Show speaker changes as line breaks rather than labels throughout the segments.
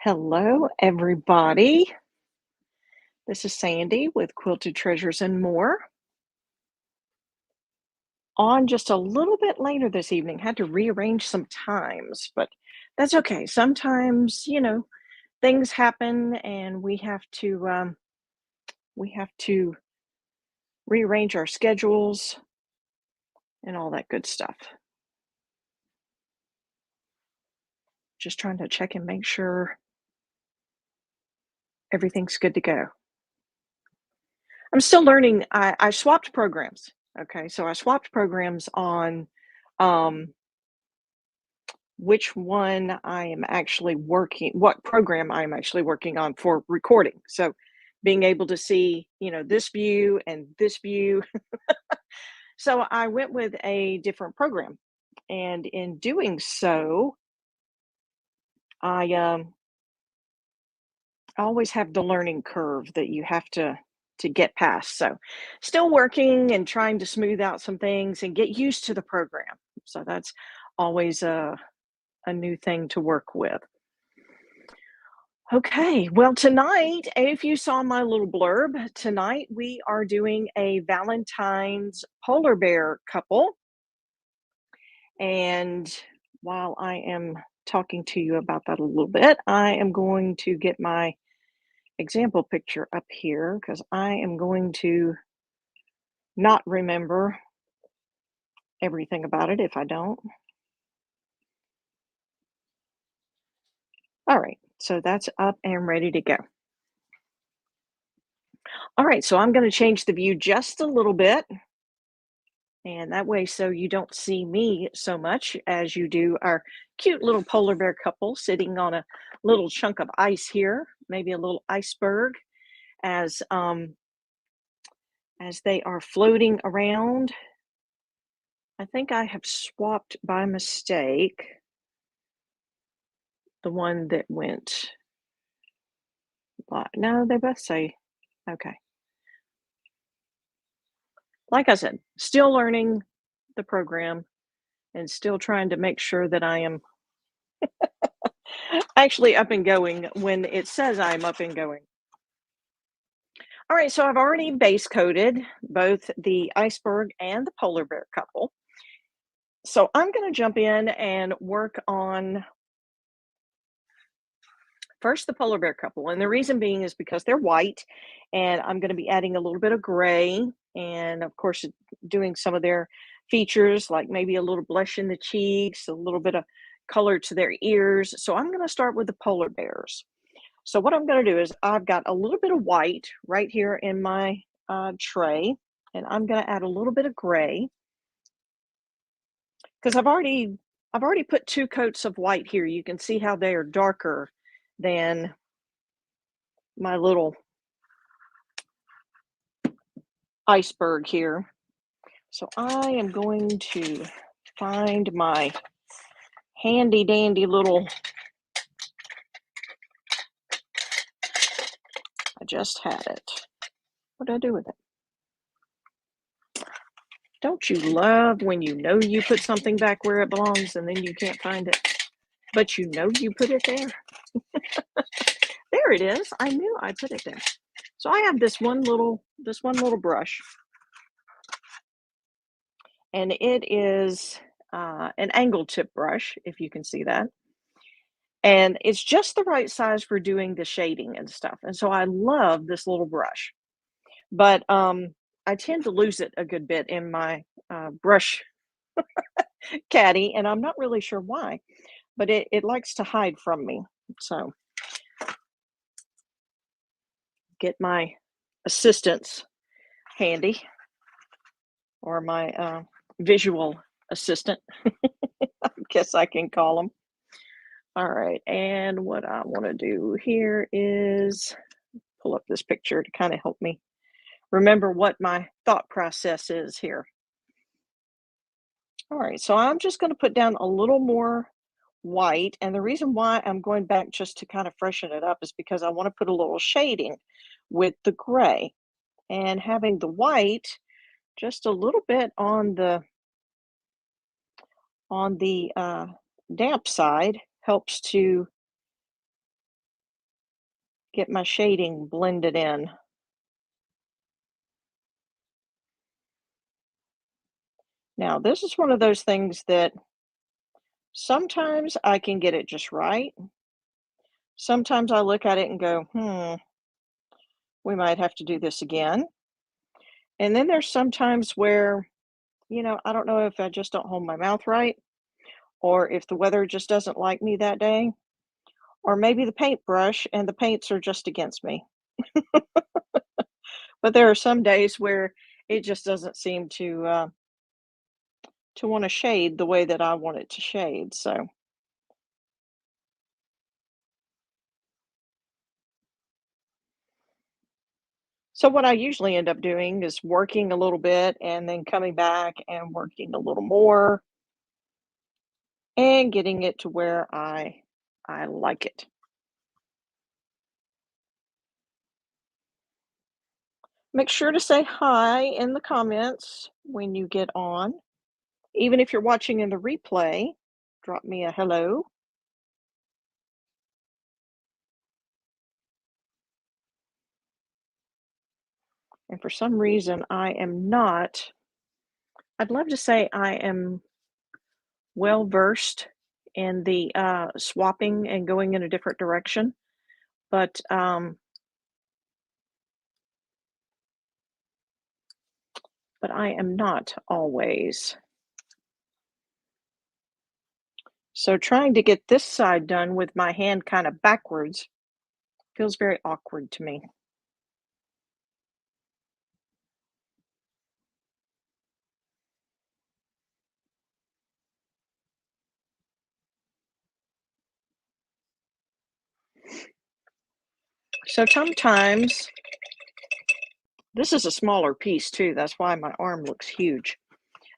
Hello, everybody. This is Sandy with Quilted Treasures and More. On just a little bit later this evening, had to rearrange some times, but that's okay. Sometimes, things happen and we have to rearrange our schedules and all that good stuff. Just trying to check and make sure everything's good to go. I'm still learning. I swapped programs. Okay, so I swapped programs on um, which one I am actually working what program I'm actually working on for recording. So being able to see, this view and this view. So I went with a different program. And in doing so, I always have the learning curve that you have to get past. So still working and trying to smooth out some things and get used to the program. So that's always a new thing to work with. Okay, well, tonight, if you saw my little blurb, tonight we are doing a Valentine's polar bear couple. And while I am talking to you about that a little bit, I am going to get my example picture up here because I am going to not remember everything about it if I don't. All right, so that's up and ready to go. All right, so I'm going to change the view just a little bit. And that way, so you don't see me so much as you do our cute little polar bear couple sitting on a little chunk of ice here, maybe a little iceberg, as um, as they are floating around. I think I have swapped by mistake the one that went. No, they both say okay. Like I said, still learning the program and still trying to make sure that I am actually up and going when it says I'm up and going. All right, so I've already base coated both the iceberg and the polar bear couple. So I'm going to jump in and work on first the polar bear couple. And the reason being is because they're white, and I'm going to be adding a little bit of gray, and of course, doing some of their features like maybe a little blush in the cheeks, a little bit of color to their ears. So I'm going to start with the polar bears. So what I'm going to do is I've got a little bit of white right here in my tray, and I'm going to add a little bit of gray because I've already put two coats of white here. You can see how they are darker than my little iceberg here. So I am going to find my handy dandy little. I just had it. What did I do with it? Don't you love when you know you put something back where it belongs and then you can't find it, but you know you put it there? There it is. I knew I put it there. So I have this one little brush, and it is an angle tip brush, if you can see that. And it's just the right size for doing the shading and stuff. And so I love this little brush. But I tend to lose it a good bit in my brush caddy, and I'm not really sure why, but it likes to hide from me. So get my assistants handy, or my visual assistant, I guess I can call them. All right, and what I want to do here is pull up this picture to kind of help me remember what my thought process is here. All right, so I'm just going to put down a little more white, and the reason why I'm going back just to kind of freshen it up is because I want to put a little shading with the gray, and having the white just a little bit on the damp side helps to get my shading blended in. Now, this is one of those things that sometimes I can get it just right. Sometimes I look at it and go, we might have to do this again. And then there's sometimes where, I don't know if I just don't hold my mouth right, or if the weather just doesn't like me that day, or maybe the paintbrush and the paints are just against me. But there are some days where it just doesn't seem to want to shade the way that I want it to shade. So what I usually end up doing is working a little bit and then coming back and working a little more and getting it to where I like it. Make sure to say hi in the comments when you get on. Even if you're watching in the replay, drop me a hello. And for some reason, I am not, I'd love to say I am well versed in the swapping and going in a different direction, but I am not always. So trying to get this side done with my hand kind of backwards feels very awkward to me. So sometimes this is a smaller piece too. That's why my arm looks huge.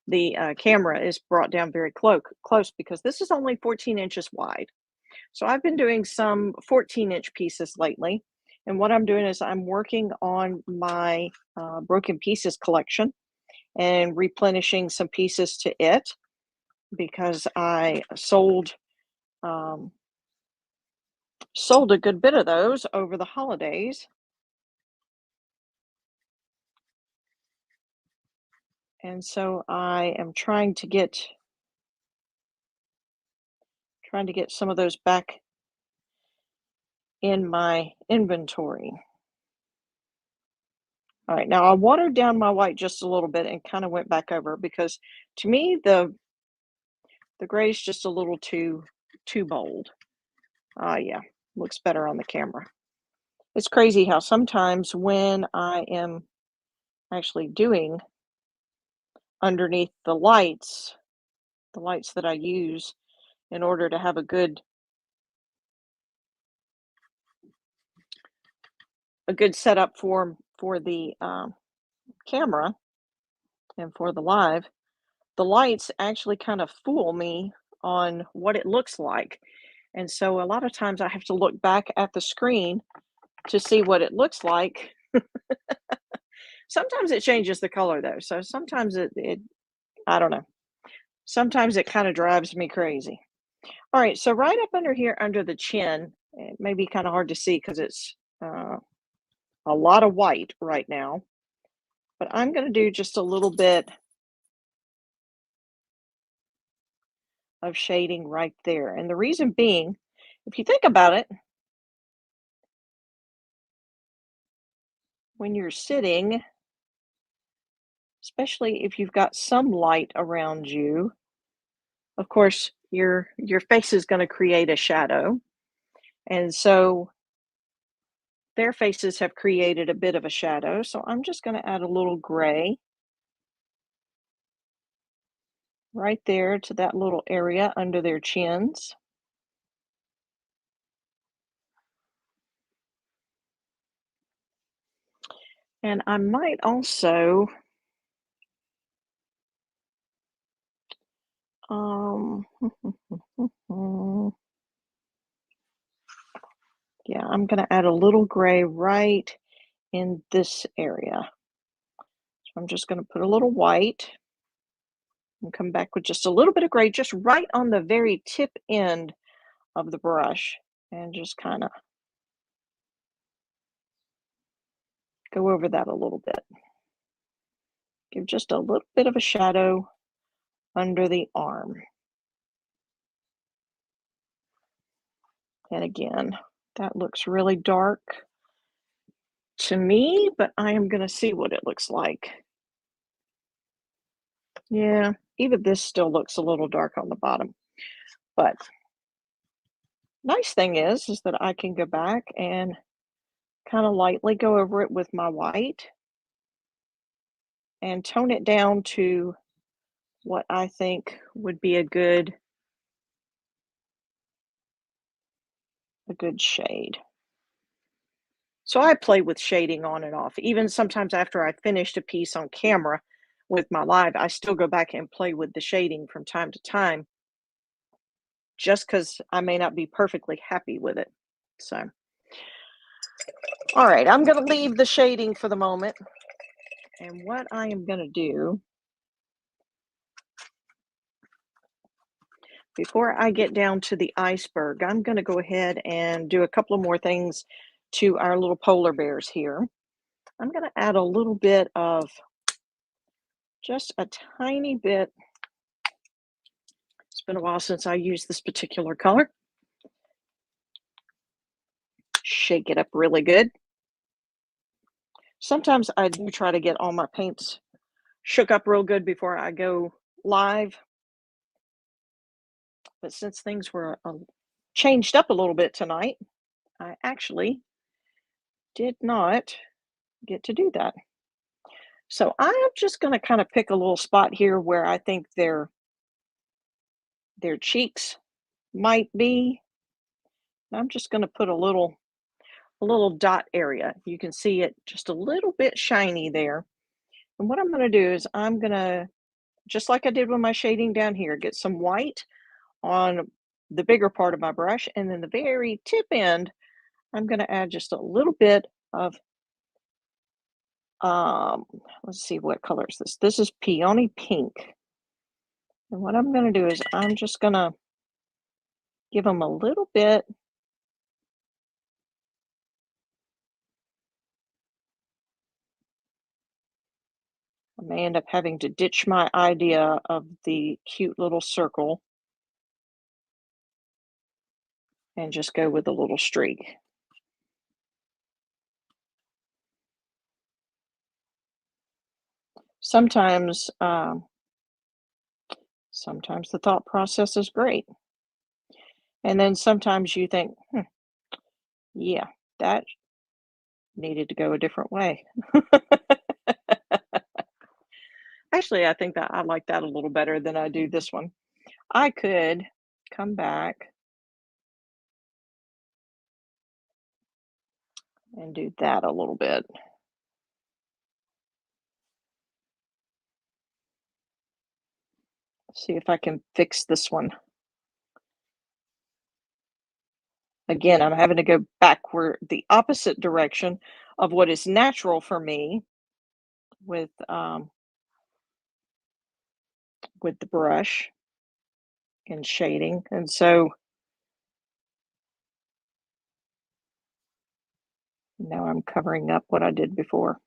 The camera is brought down very close because this is only 14 inches wide. So I've been doing some 14-inch pieces lately. And what I'm doing is I'm working on my broken pieces collection and replenishing some pieces to it because I um, sold a good bit of those over the holidays. And so I am trying to get some of those back in my inventory. All right, now I watered down my white just a little bit and kind of went back over because to me the gray is just a little too bold. Yeah, looks better on the camera. It's crazy how sometimes when I am actually doing underneath the lights that I use in order to have a good setup for the camera and for the lights actually kind of fool me on what it looks like. And so a lot of times I have to look back at the screen to see what it looks like. Sometimes it changes the color though. So sometimes it I don't know. Sometimes it kind of drives me crazy. All right, so right up under here under the chin, it may be kind of hard to see because it's a lot of white right now, but I'm going to do just a little bit of shading right there. And the reason being, if you think about it, when you're sitting, especially if you've got some light around you, of course, your face is going to create a shadow. And so their faces have created a bit of a shadow. So I'm just going to add a little gray right there to that little area under their chins. And I might also, um, yeah, I'm going to add a little gray right in this area. So I'm just going to put a little white and come back with just a little bit of gray, just right on the very tip end of the brush, and just kind of go over that a little bit. Give just a little bit of a shadow under the arm. And again, that looks really dark to me, but I am going to see what it looks like. Yeah, even this still looks a little dark on the bottom. But nice thing is that I can go back and kind of lightly go over it with my white and tone it down to what I think would be a good shade. So I play with shading on and off. Even sometimes after I finished a piece on camera with my live, I still go back and play with the shading from time to time, just because I may not be perfectly happy with it. So, all right, I'm going to leave the shading for the moment. And what I am going to do, before I get down to the iceberg, I'm going to go ahead and do a couple of more things to our little polar bears here. I'm going to add a little bit of, just a tiny bit. It's been a while since I used this particular color. Shake it up really good. Sometimes I do try to get all my paints shook up real good before I go live. But since things were changed up a little bit tonight, I actually did not get to do that. So I am just going to kind of pick a little spot here where I think their cheeks might be. I'm just going to put a little dot area. You can see it just a little bit shiny there. And what I'm going to do is I'm going to, just like I did with my shading down here, get some white on the bigger part of my brush, and then the very tip end, I'm going to add just a little bit of, let's see, what color is this? This is peony pink. And what I'm going to do is I'm just going to give them a little bit. I may end up having to ditch my idea of the cute little circle and just go with a little streak. Sometimes, sometimes the thought process is great. And then sometimes you think, yeah, that needed to go a different way. Actually, I think that I like that a little better than I do this one. I could come back and do that a little bit. See if I can fix this one. Again, I'm having to go backward, the opposite direction of what is natural for me with the brush and shading. And so now I'm covering up what I did before.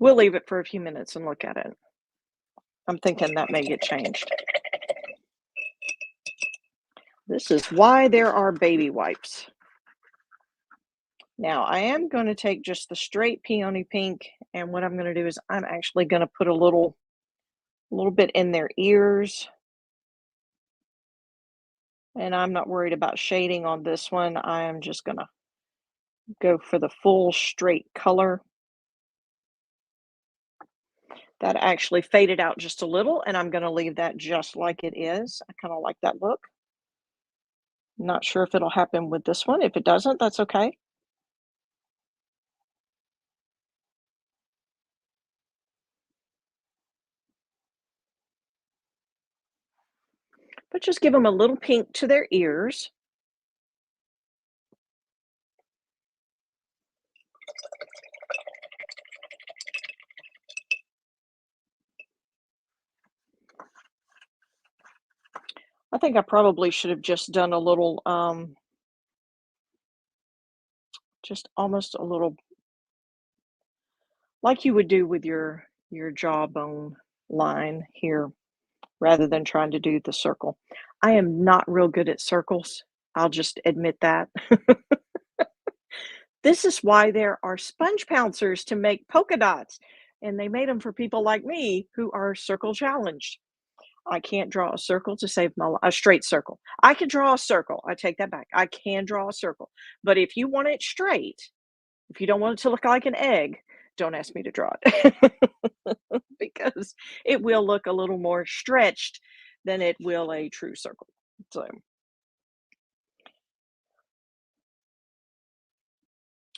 We'll leave it for a few minutes and look at it. I'm thinking that may get changed. This is why there are baby wipes. Now I am going to take just the straight peony pink, and what I'm going to do is I'm actually going to put a little bit in their ears. And I'm not worried about shading on this one. I am just going to go for the full straight color. That actually faded out just a little, and I'm going to leave that just like it is. I kind of like that look. Not sure if it'll happen with this one. If it doesn't, that's okay. But just give them a little pink to their ears. I think I probably should have just done a little, just almost a little like you would do with your jawbone line here rather than trying to do the circle. I am not real good at circles. I'll just admit that. This is why there are sponge pouncers to make polka dots, and they made them for people like me who are circle challenged. I can't draw a circle to save my life. A straight circle. I can draw a circle. I take that back. I can draw a circle. But if you want it straight, if you don't want it to look like an egg, don't ask me to draw it because it will look a little more stretched than it will a true circle. So,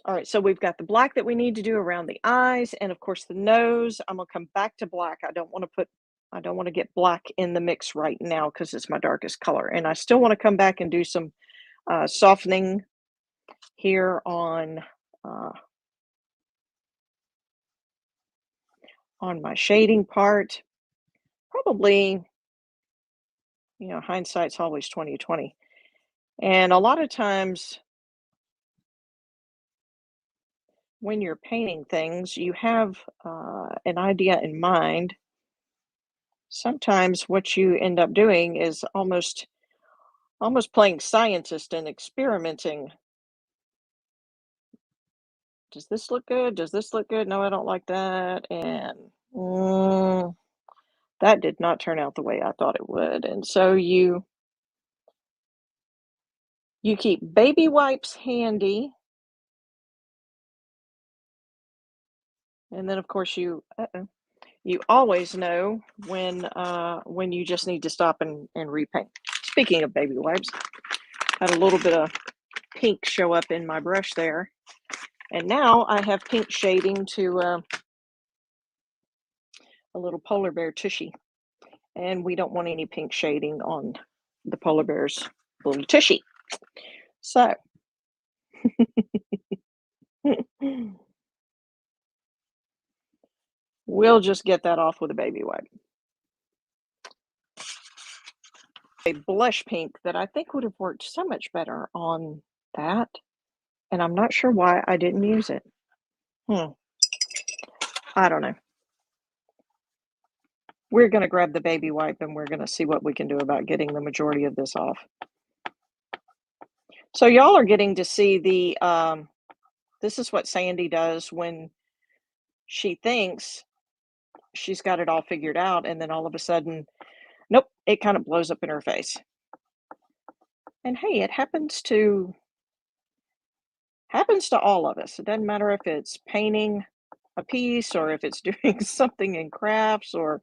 all right, so we've got the black that we need to do around the eyes and of course the nose. I'm gonna come back to black. I don't want to get black in the mix right now because it's my darkest color. And I still want to come back and do some softening here uh, on my shading part. Probably, hindsight's always 2020. And a lot of times when you're painting things, you have an idea in mind. Sometimes what you end up doing is almost playing scientist and experimenting. Does this look good? Does this look good? No, I don't like that. And that did not turn out the way I thought it would. And so you keep baby wipes handy, and then of course you always know when you just need to stop and repaint. Speaking of baby wipes, had a little bit of pink show up in my brush there, and now I have pink shading to a little polar bear tushy, and we don't want any pink shading on the polar bear's little tushy. So we'll just get that off with a baby wipe. A blush pink that I think would have worked so much better on that, and I'm not sure why I didn't use it. Hmm, I don't know. We're gonna grab the baby wipe and we're gonna see what we can do about getting the majority of this off. So y'all are getting to see this is what Sandy does when she thinks she's got it all figured out, and then all of a sudden, nope, it kind of blows up in her face. And hey, it happens to all of us. It doesn't matter if it's painting a piece or if it's doing something in crafts, or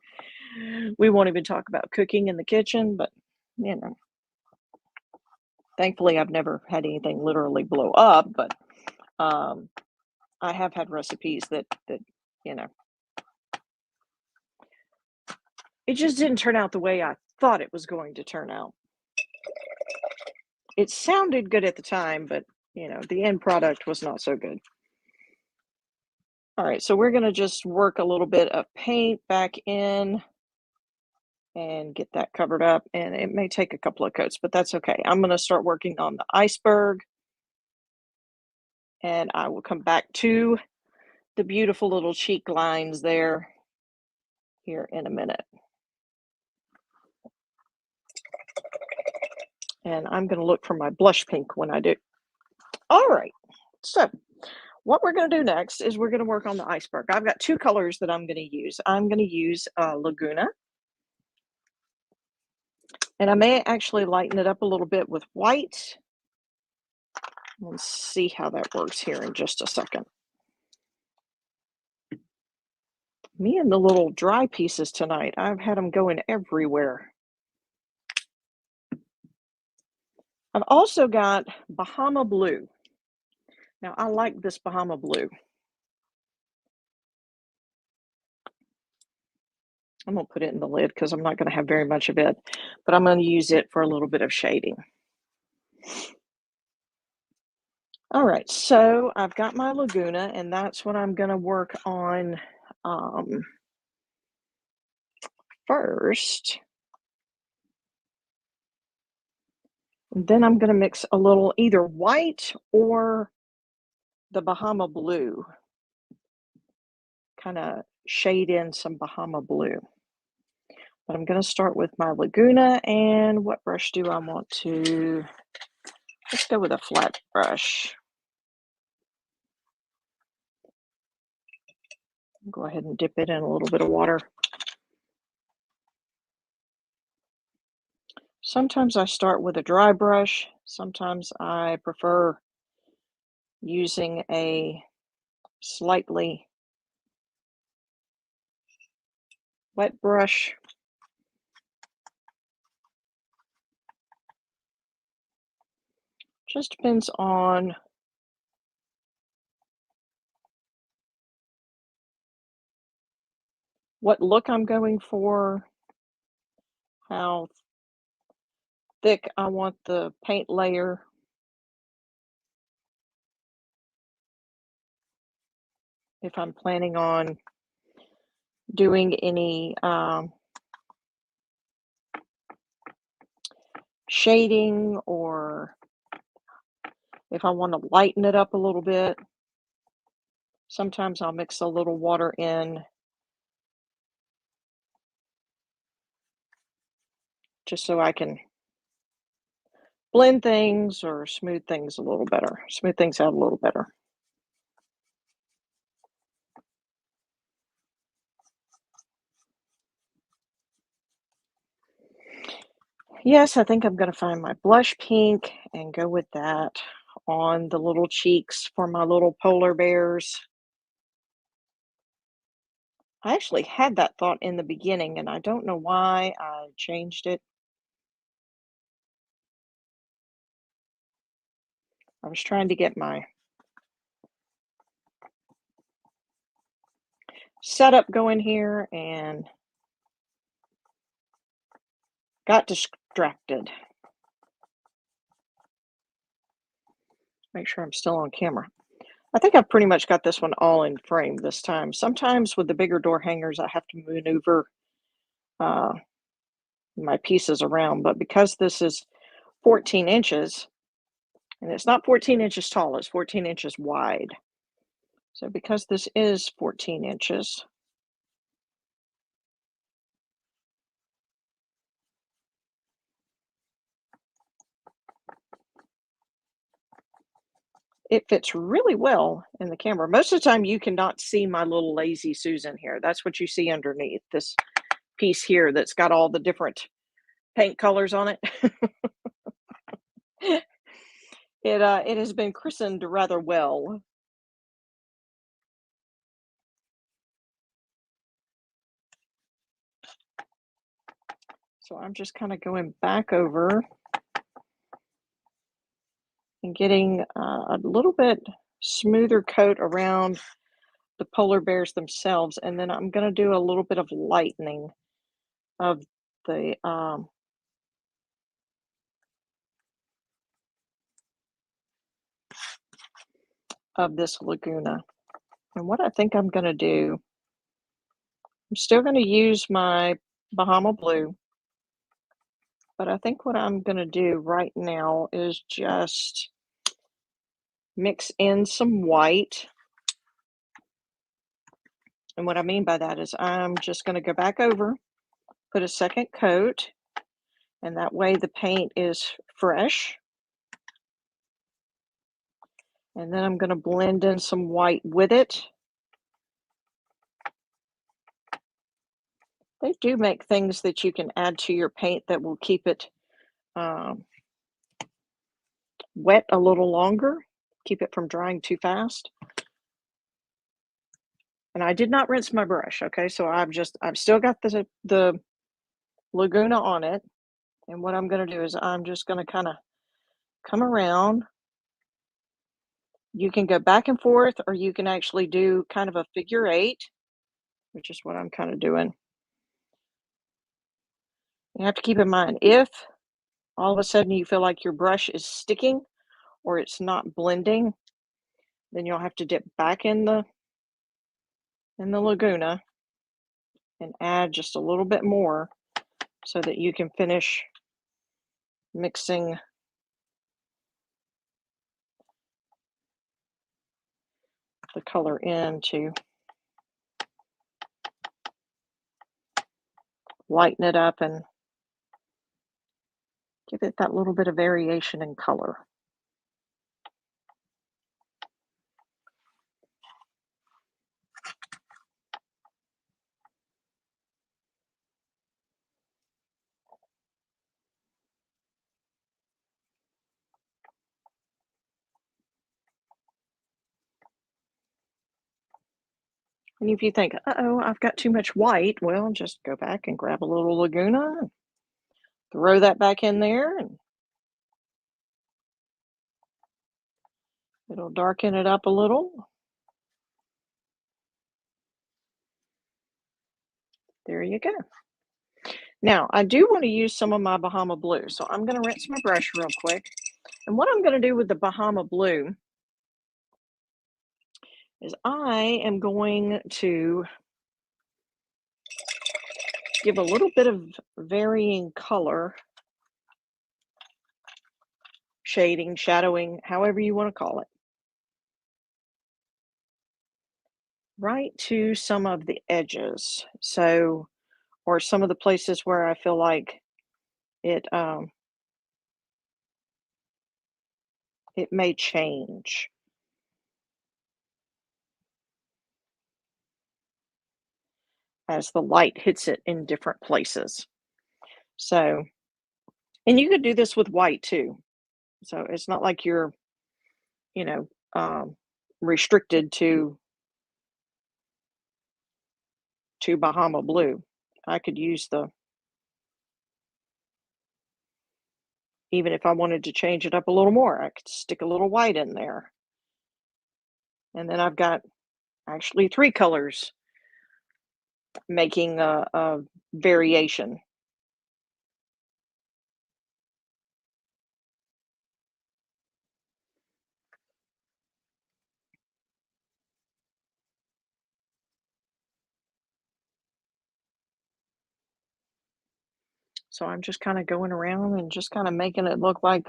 we won't even talk about cooking in the kitchen, but you know, thankfully I've never had anything literally blow up, but um, I have had recipes that you know, it just didn't turn out the way I thought it was going to turn out. It sounded good at the time, but the end product was not so good. All right, so we're gonna just work a little bit of paint back in and get that covered up. And it may take a couple of coats, but that's okay. I'm gonna start working on the iceberg, and I will come back to the beautiful little cheek lines there here in a minute. And I'm gonna look for my blush pink when I do. All right, so what we're going to do next is we're going to work on the iceberg. I've got two colors that I'm going to use. I'm going to use Laguna, and I may actually lighten it up a little bit with white. Let's see how that works here in just a second. Me and the little dry pieces tonight, I've had them going everywhere. I've also got Bahama Blue. Now, I like this Bahama Blue. I'm going to put it in the lid because I'm not going to have very much of it, but I'm going to use it for a little bit of shading. All right, so I've got my Laguna, and that's what I'm going to work on first. And then I'm going to mix a little either white or the Bahama blue, kind of shade in some Bahama blue. But I'm going to start with my Laguna, and what brush do I want to? Let's go with a flat brush. Go ahead and dip it in a little bit of water. Sometimes I start with a dry brush. Sometimes I prefer using a slightly wet brush. Just depends on what look I'm going for, how thick I want the paint layer. If I'm planning on doing any shading, or if I want to lighten it up a little bit, sometimes I'll mix a little water in just so I can blend things or smooth things a little better, smooth things out a little better. Yes, I think I'm going to find my blush pink and go with that on the little cheeks for my little polar bears. I actually had that thought in the beginning, and I don't know why I changed it. I was trying to get my setup going here and got distracted. Make sure I'm still on camera. I think I've pretty much got this one all in frame this time. Sometimes with the bigger door hangers, I have to maneuver uh, my pieces around, but because this is 14 inches, and it's not 14 inches tall, it's 14 inches wide. So because this is 14 inches, it fits really well in the camera. Most of the time you cannot see my little lazy Susan here. That's what you see underneath this piece here that's got all the different paint colors on it. It has been christened rather well. So I'm just kind of going back over and getting a little bit smoother coat around the polar bears themselves, and then I'm going to do a little bit of lightening of the of this Laguna. And what I think I'm going to do, I'm still going to use my Bahama blue, but I think what I'm going to do right now is just mix in some white. And what I mean by that is I'm just going to go back over, put a second coat, and that way the paint is fresh. And then I'm going to blend in some white with it. They do make things that you can add to your paint that will keep it wet a little longer, keep it from drying too fast. And I did not rinse my brush, okay? So I've still got the Laguna on it. And what I'm going to do is I'm just going to kind of come around. You can go back and forth, or you can actually do kind of a figure eight, which is what I'm kind of doing. You have to keep in mind, if all of a sudden you feel like your brush is sticking or it's not blending, then you'll have to dip back in the Laguna and add just a little bit more so that you can finish mixing the color in to lighten it up and give it that little bit of variation in color. And if you think, uh-oh, I've got too much white, well, just go back and grab a little Laguna and throw that back in there, and it'll darken it up a little. There you go. Now, I do want to use some of my Bahama Blue, so I'm going to rinse my brush real quick. And what I'm going to do with the Bahama Blue is I am going to give a little bit of varying color, shading, shadowing, however you want to call it, right to some of the edges. So, or some of the places where I feel like it it may change as the light hits it in different places. So, and you could do this with white too. So it's not like you're, you know, restricted to Bahama Blue. I could use the, even if I wanted to change it up a little more, I could stick a little white in there. And then I've got actually three colors making a variation. So I'm just kind of going around and just kind of making it look like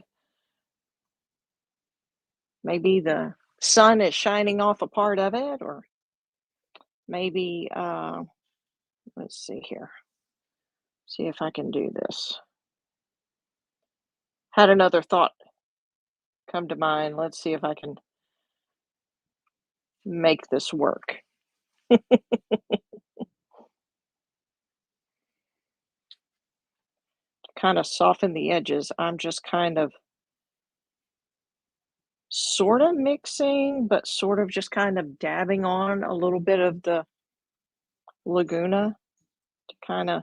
maybe the sun is shining off a part of it, or maybe, let's see here, see if I can do this. Had another thought come to mind. Let's see if I can make this work. Kind of soften the edges. I'm just kind of sort of mixing, but sort of just kind of dabbing on a little bit of the Laguna to kind of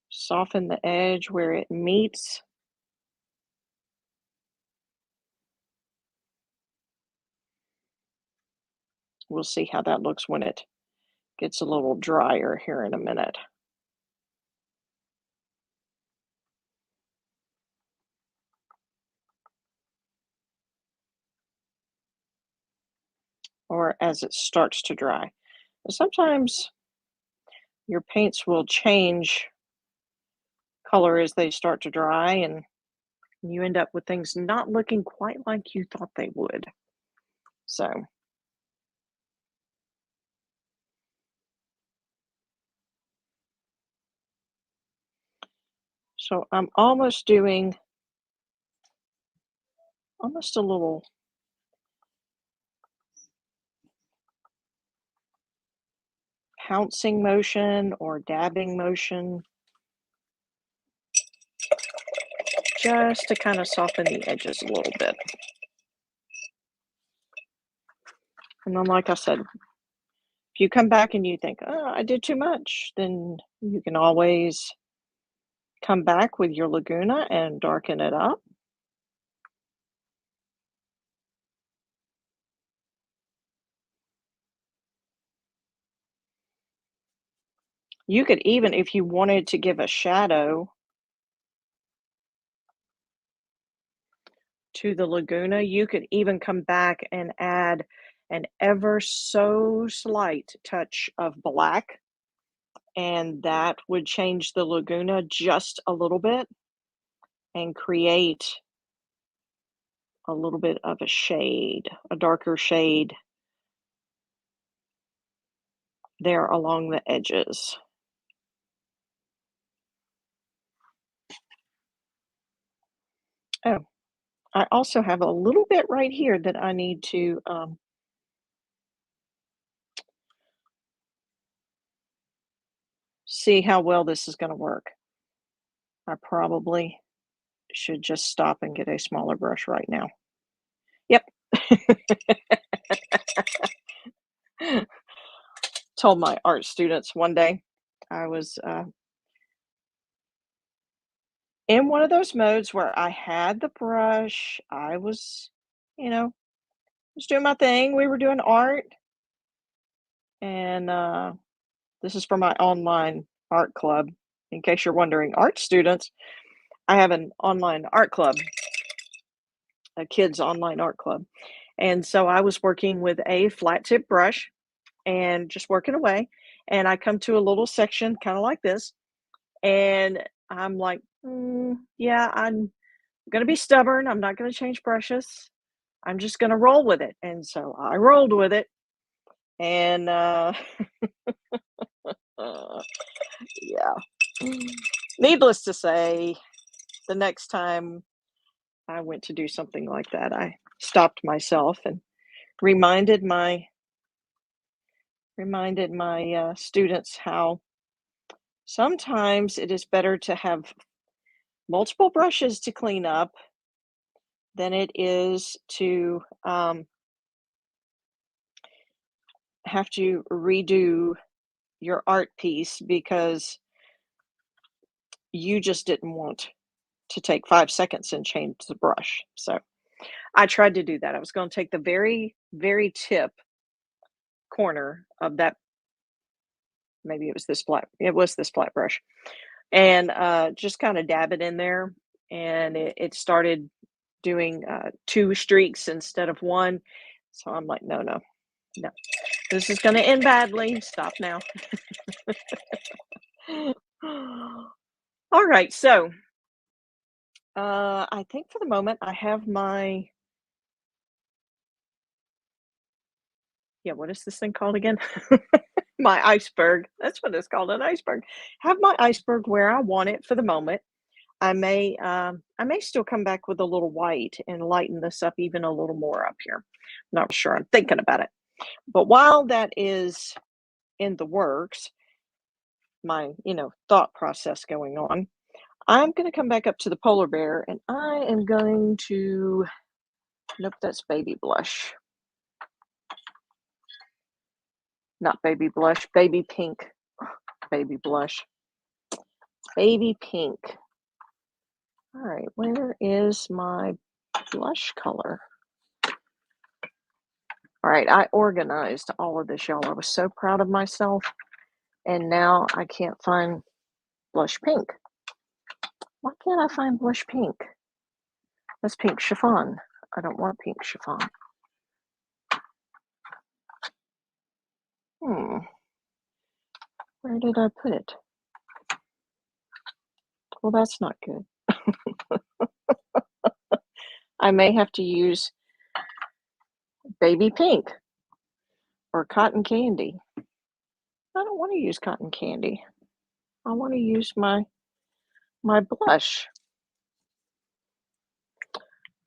soften the edge where it meets. We'll see how that looks when it gets a little drier here in a minute. Or as it starts to dry. Sometimes your paints will change color as they start to dry, and you end up with things not looking quite like you thought they would. So, so I'm almost doing almost a little pouncing motion or dabbing motion just to kind of soften the edges a little bit. And then, like I said, if you come back and you think, oh, I did too much, then you can always come back with your Laguna and darken it up. You could even, if you wanted to give a shadow to the Laguna, you could even come back and add an ever so slight touch of black, and that would change the Laguna just a little bit and create a little bit of a shade, a darker shade there along the edges. Oh, I also have a little bit right here that I need to see how well this is going to work. I probably should just stop and get a smaller brush right now. Yep. Told my art students one day I was in one of those modes where I had the brush. I was, you know, was doing my thing. We were doing art, and this is for my online art club. In case you're wondering, art students, I have an online art club, a kids online art club. And so I was working with a flat tip brush and just working away. And I come to a little section kind of like this. And I'm like, yeah, I'm going to be stubborn. I'm not going to change brushes. I'm just going to roll with it. And so I rolled with it. And uh, yeah, needless to say, the next time I went to do something like that, I stopped myself and reminded my students how sometimes it is better to have multiple brushes to clean up than it is to have to redo your art piece because you just didn't want to take 5 seconds and change the brush. So I tried to do that. I was going to take the very, very tip corner of that. Maybe it was this flat brush, and just kind of dab it in there. And it started doing 2 streaks instead of one. So I'm like, no, no, no. This is going to end badly. Stop now. All right. So I think for the moment I have my, yeah, what is this thing called again? My iceberg. That's what it's called, an iceberg. Have my iceberg where I want it for the moment. I may still come back with a little white and lighten this up even a little more up here. Not sure. I'm thinking about it. But while that is in the works, my, thought process going on, I'm going to come back up to the polar bear and I am going to, nope, that's baby blush. Not baby blush, baby pink. Baby blush. Baby pink. All right, where is my blush color? All right, I organized all of this, y'all. I was so proud of myself. And now I can't find blush pink. Why can't I find blush pink? That's pink chiffon. I don't want pink chiffon. Where did I put it? Well, that's not good. I may have to use baby pink or cotton candy. I don't want to use cotton candy. I want to use my blush.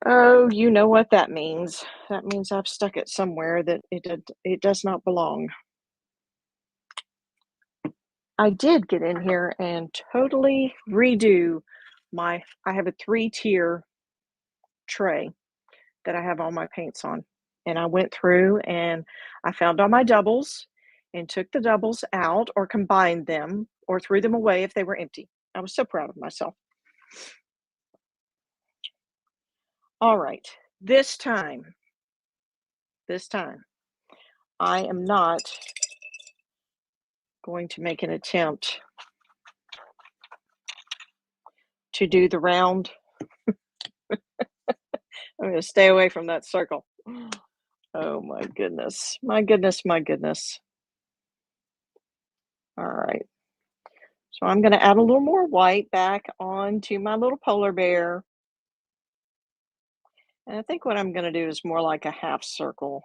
Oh, you know what that means. That means I've stuck it somewhere that it does not belong. I did get in here and totally redo I have a 3-tier tray that I have all my paints on. And I went through and I found all my doubles and took the doubles out or combined them or threw them away if they were empty. I was so proud of myself. All right, this time, I am not going to make an attempt to do the round. I'm going to stay away from that circle. Oh my goodness. My goodness, my goodness. All right. So I'm going to add a little more white back onto my little polar bear. And I think what I'm gonna do is more like a half circle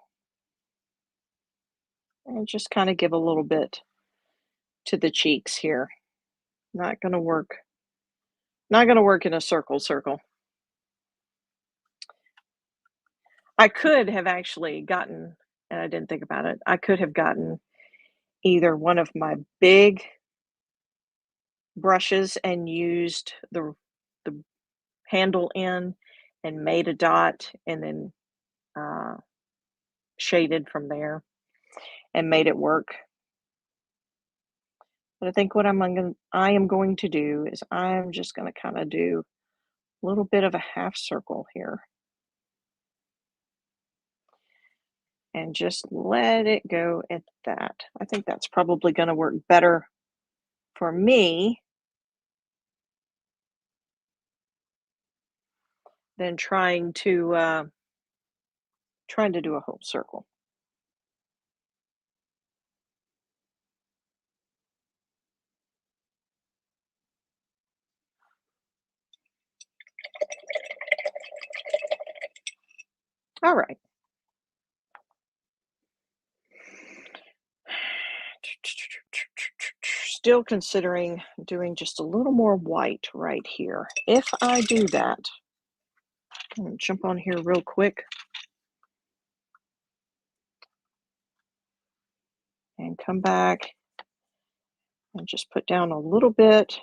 and just kind of give a little bit to the cheeks here. Not gonna work. Not gonna work in a circle. I could have actually gotten, and I didn't think about it, I could have gotten either one of my big brushes and used the handle end and made a dot and then uh, shaded from there and made it work. But I think what I am going to do is I'm just going to kind of do a little bit of a half circle here and just let it go at that. I think that's probably going to work better for me than trying to do a whole circle. All right. Still considering doing just a little more white right here. If I do that, I'm going to jump on here real quick and come back and just put down a little bit.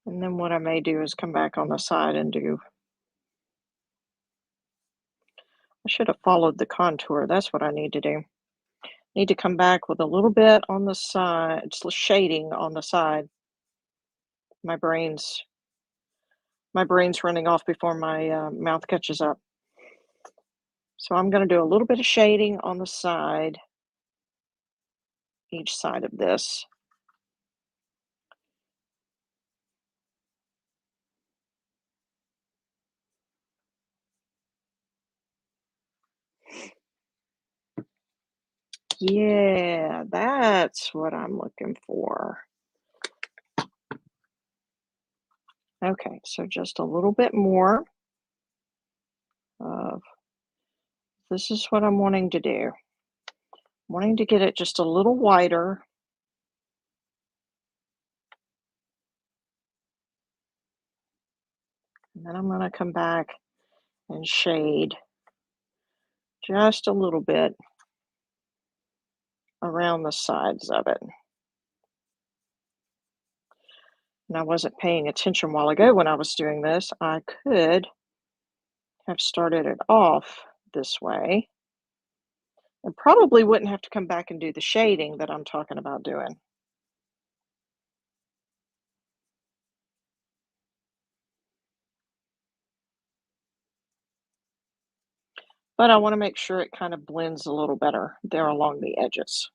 And then what I may do is come back on the side and I should have followed the contour. That's what I need to do. Need to come back with a little bit on the side, just shading on the side. My brain's my brain's running off before my mouth catches up. So I'm going to do a little bit of shading on the side, each side of this. Yeah, that's what I'm looking for. Okay, so just a little bit more of this is what I'm wanting to do. Wanting to get it just a little wider. And then I'm going to come back and shade just a little bit around the sides of it. And I wasn't paying attention a while ago when I was doing this. I could have started it off this way and probably wouldn't have to come back and do the shading that I'm talking about doing. But I want to make sure it kind of blends a little better there along the edges.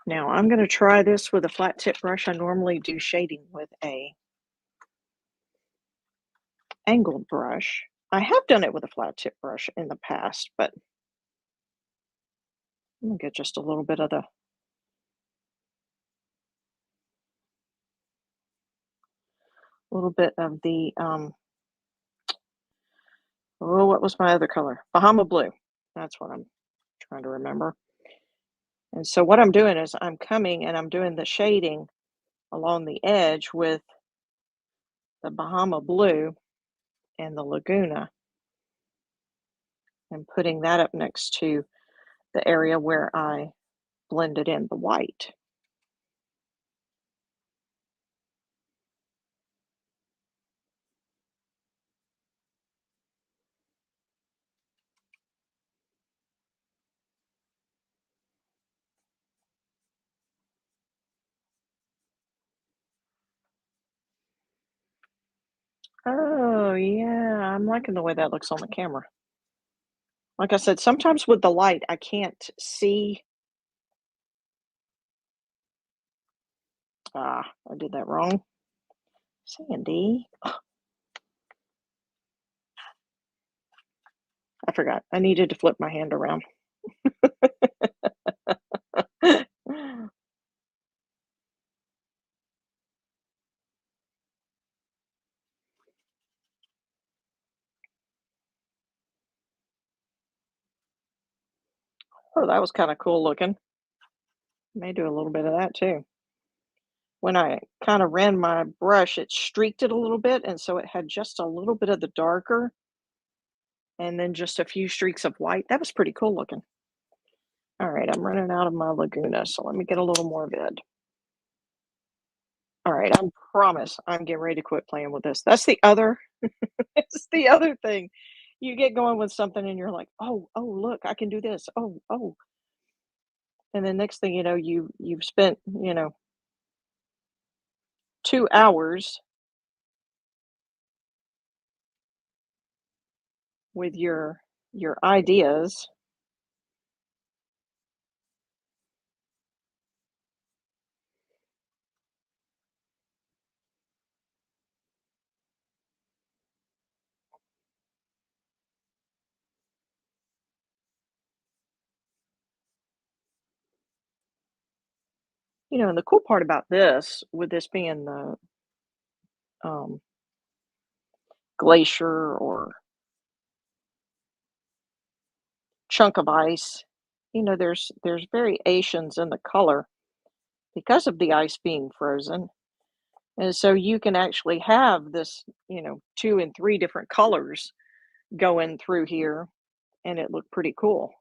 Now I'm going to try this with a flat tip brush. I normally do shading with a angled brush. I have done it with a flat tip brush in the past, but I'm going to get just a little bit of the oh, what was my other color? Bahama blue. That's what I'm trying to remember. And so what I'm doing is I'm coming and I'm doing the shading along the edge with the Bahama blue and the Laguna and putting that up next to the area where I blended in the white. Oh, yeah, I'm liking the way that looks on the camera. Like I said, sometimes with the light, I can't see. Ah, I did that wrong. Sandy. I forgot. I needed to flip my hand around. Oh, that was kinda cool looking. May do a little bit of that too. When I kinda ran my brush, it streaked it a little bit, and so it had just a little bit of the darker and then just a few streaks of white. That was pretty cool looking. Alright, I'm running out of my Laguna, so let me get a little more vid. Alright, I promise I'm getting ready to quit playing with this. That's the other it's the other thing. You get going with something and you're like, "Oh, oh, look, I can do this. Oh, oh." And then next thing you know, you've spent, 2 hours with your ideas. And the cool part about this, with this being the, um, glacier or chunk of ice, there's variations in the color because of the ice being frozen, and so you can actually have this, 2 and 3 different colors going through here, and it looked pretty cool.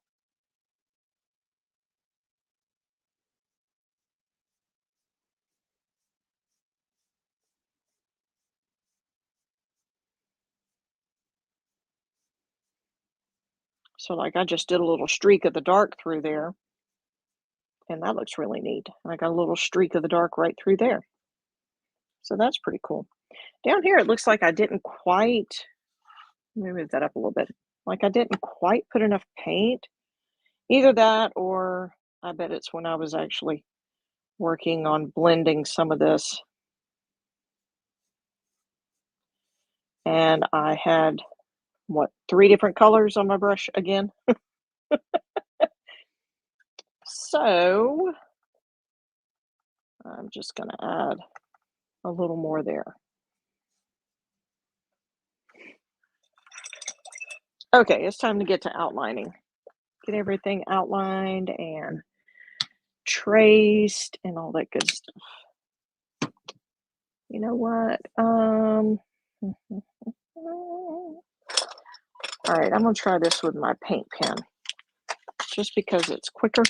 So, like, I just did a little streak of the dark through there, and that looks really neat. I got a little streak of the dark right through there. So that's pretty cool. Down here, it looks like I didn't quite let me move that up a little bit. Like I didn't quite put enough paint. Either that or I bet it's when I was actually working on blending some of this and I had what, 3 different colors on my brush again. So I'm just gonna add a little more there. Okay, it's time to get to outlining. Get everything outlined and traced and all that good stuff. You know what? All right, I'm gonna try this with my paint pen just because it's quicker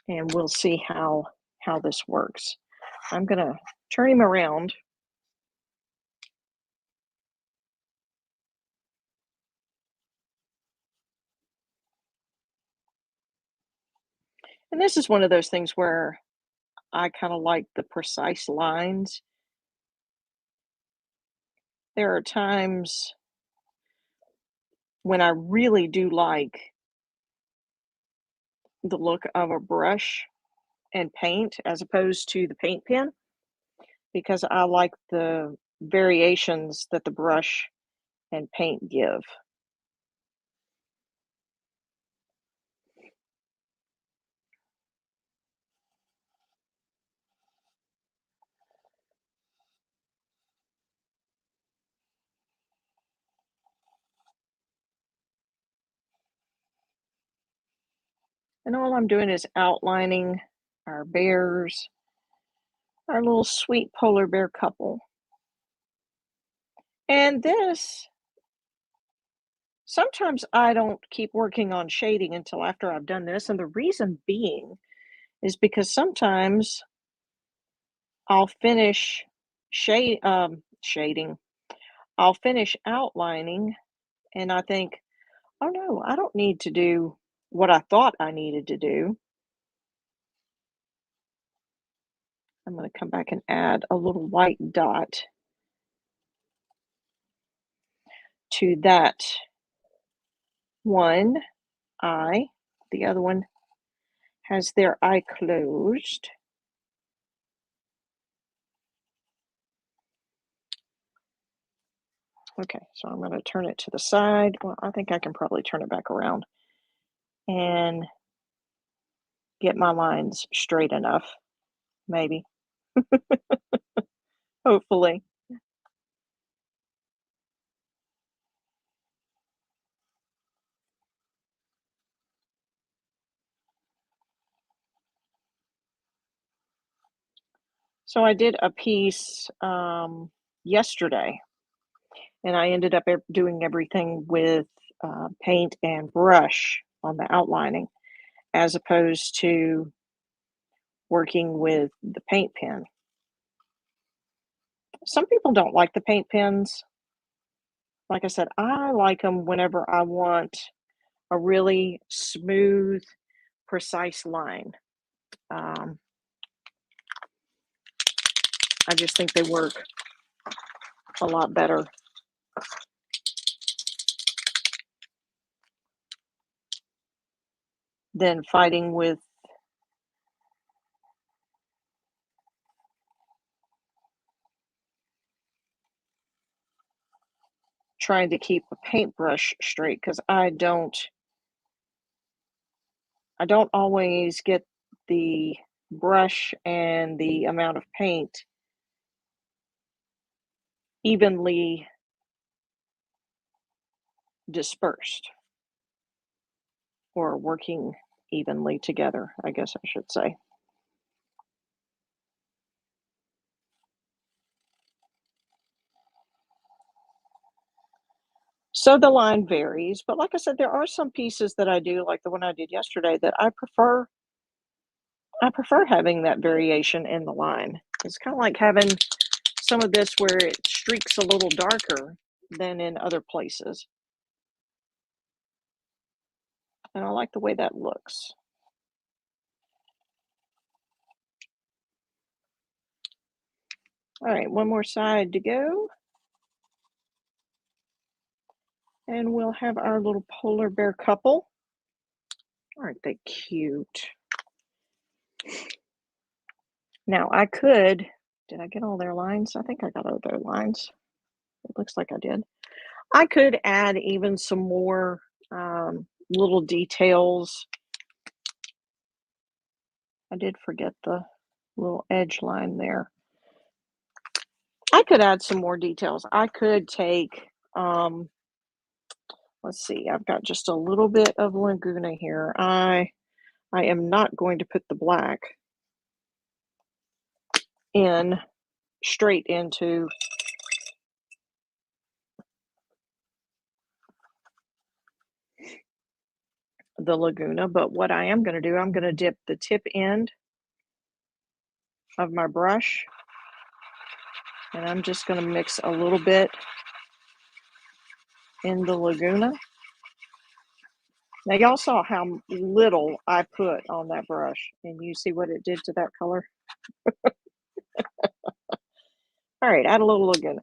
and we'll see how this works. I'm gonna turn him around. And this is one of those things where I kind of like the precise lines. There are times when I really do like the look of a brush and paint as opposed to the paint pen because I like the variations that the brush and paint give. And all I'm doing is outlining our bears, our little sweet polar bear couple. And this, sometimes I don't keep working on shading until after I've done this. And the reason being is because sometimes I'll finish shading, I'll finish outlining, and I think, oh no, I don't need to do what I thought I needed to do. I'm going to come back and add a little white dot to that one eye. The other one has their eye closed. Okay, so I'm going to turn it to the side. Well, I think I can probably turn it back around and get my lines straight enough, maybe, hopefully. So I did a piece yesterday, and I ended up doing everything with paint and brush on the outlining, as opposed to working with the paint pen. Some people don't like the paint pens. Like I said, I like them whenever I want a really smooth, precise line. Um, I just think they work a lot better than fighting with trying to keep a paintbrush straight, because I don't always get the brush and the amount of paint evenly dispersed or working evenly together, I guess I should say. So the line varies, but like I said, there are some pieces that I do, like the one I did yesterday, that I prefer having that variation in the line. It's kind of like having some of this where it streaks a little darker than in other places. And I like the way that looks. All right, one more side to go. And we'll have our little polar bear couple. Aren't they cute? Now did I get all their lines? I think I got all their lines. It looks like I did. I could add even some more little details. I did forget the little edge line there. I could add some more details. I could take, let's see, I've got just a little bit of Laguna here. I am not going to put the black in straight into the Laguna, but what I am going to do, I'm going to dip the tip end of my brush, and I'm just going to mix a little bit in the Laguna. Now, y'all saw how little I put on that brush, and you see what it did to that color? All right, add a little Laguna.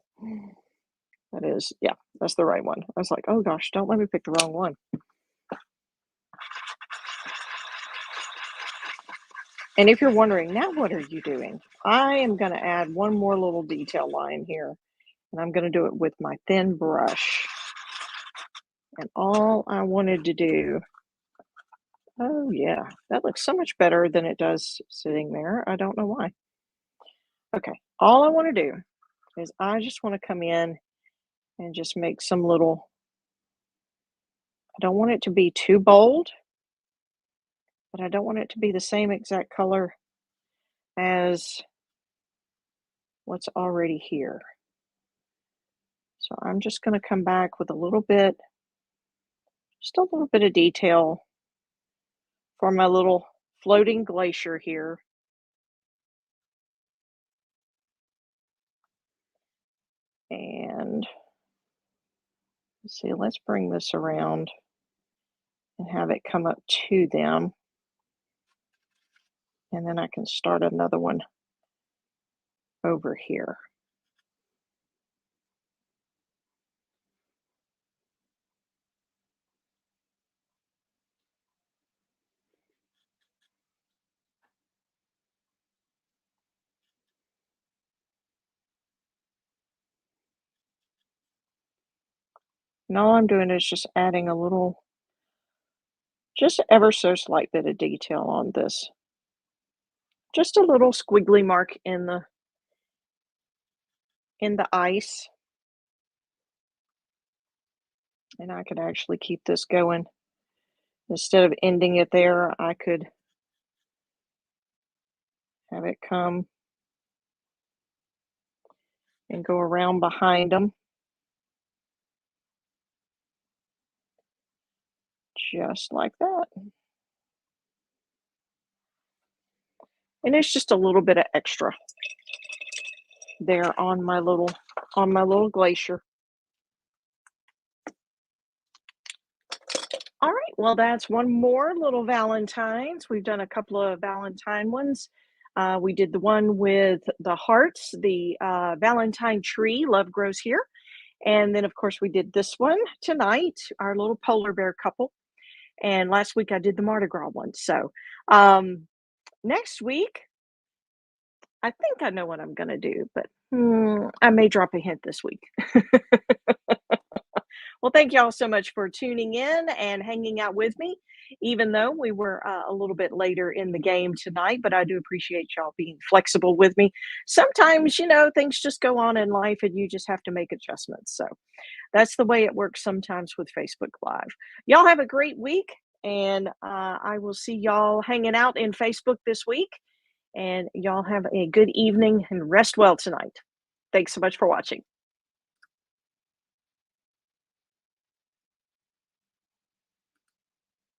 That is, yeah, that's the right one. I was like, oh gosh, don't let me pick the wrong one. And if you're wondering, now what are you doing? I am going to add one more little detail line here, and I'm going to do it with my thin brush. And all I wanted to do, oh yeah, that looks so much better than it does sitting there. I don't know why. Okay, all I want to do is I just want to come in and just make some little, I don't want it to be too bold, but I don't want it to be the same exact color as what's already here. So I'm just going to come back with just a little bit of detail for my little floating glacier here. And let's see, let's bring this around and have it come up to them. And then I can start another one over here. And all I'm doing is just adding a little, just ever so slight bit of detail on this. Just a little squiggly mark in the ice, and I could actually keep this going. Instead of ending it there, I could have it come and go around behind them, just like that. And it's just a little bit of extra there on my little glacier. All right, well, that's one more little Valentine's. We've done a couple of Valentine ones. We did the one with the hearts, the Valentine tree, love grows here. And then, of course, we did this one tonight, our little polar bear couple. And last week I did the Mardi Gras one. So next week, I think I know what I'm going to do, but I may drop a hint this week. Well, thank y'all so much for tuning in and hanging out with me, even though we were a little bit later in the game tonight. But I do appreciate y'all being flexible with me. Sometimes, things just go on in life and you just have to make adjustments. So that's the way it works sometimes with Facebook Live. Y'all have a great week, and I will see y'all hanging out in Facebook this week. And y'all have a good evening and rest well tonight. Thanks so much for watching.